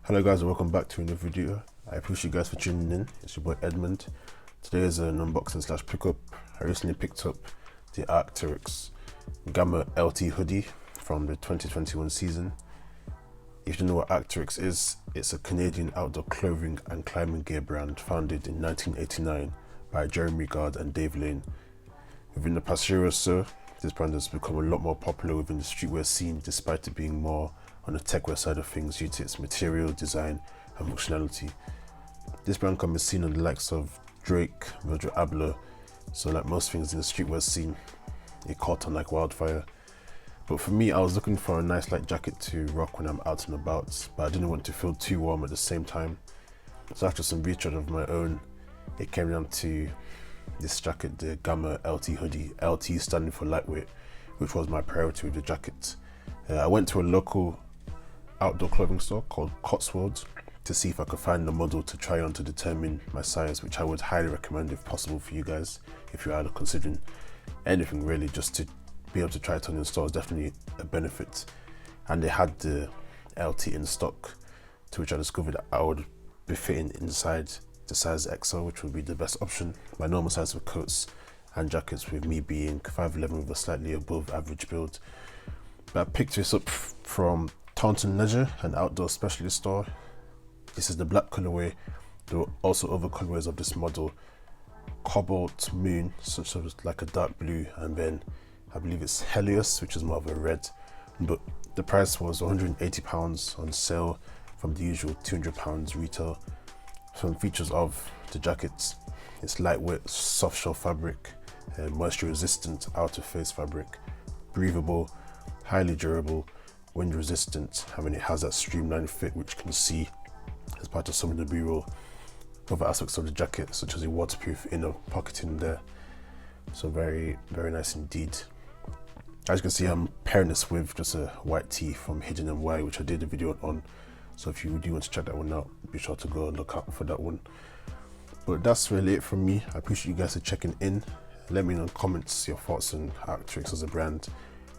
Hello guys and welcome back to another video. I appreciate you guys for tuning in. It's your boy Edmund. Today is an unboxing slash pickup. I recently picked up the Arc'teryx Gamma LT Hoody from the 2021 season. If you know what Arc'teryx is, it's a Canadian outdoor clothing and climbing gear brand founded in 1989 by Jeremy Gard and Dave Lane. Within the past year or so, this brand has become a lot more popular within the streetwear scene despite it being more on the techwear side of things due to its material, design and functionality. This brand can be seen on the likes of Drake, Virgil Abloh, so like most things in the streetwear scene, it caught on like wildfire. But for me, I was looking for a nice light jacket to rock when I'm out and about, but I didn't want to feel too warm at the same time. So after some research of my own, it came down to this jacket, the Gamma LT Hoody, LT standing for lightweight, which was my priority with the jacket. I went to a local outdoor clothing store called Cotswolds to see if I could find the model to try on to determine my size, which I would highly recommend if possible for you guys. If you're either considering anything really, just to be able to try it on in store is definitely a benefit. And they had the LT in stock, to which I discovered that I would be fitting inside the size XL, which would be the best option. My normal size for coats and jackets, with me being 5'11" with a slightly above average build. But I picked this up from Taunton Leisure, an outdoor specialist store. This is the black colorway. There were also other colorways of this model: Cobalt, Moon, such as like a dark blue, and then I believe it's Helios, which is more of a red. But the price was £180 on sale from the usual £200 retail. Some features of the jacket: it's lightweight, soft shell fabric, moisture resistant outer face fabric, breathable, highly durable, wind resistant. I mean, it has that streamlined fit, which you can see as part of some of the B-roll. Other aspects of the jacket, such as a waterproof inner pocketing there. So very, very nice indeed. As you can see, I'm pairing this with just a white tee from Hidden NY, which I did a video on. So if you do want to check that one out, be sure to go and look out for that one. But that's really it from me. I appreciate you guys for checking in. Let me know in the comments your thoughts on Arc'teryx as a brand,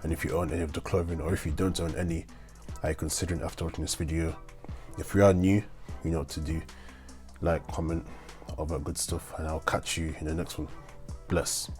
and if you own any of the clothing, or if you don't own any, are you considering after watching this video? If you are new, you know what to do. Like, comment, all that good stuff, and I'll catch you in the next one. Bless.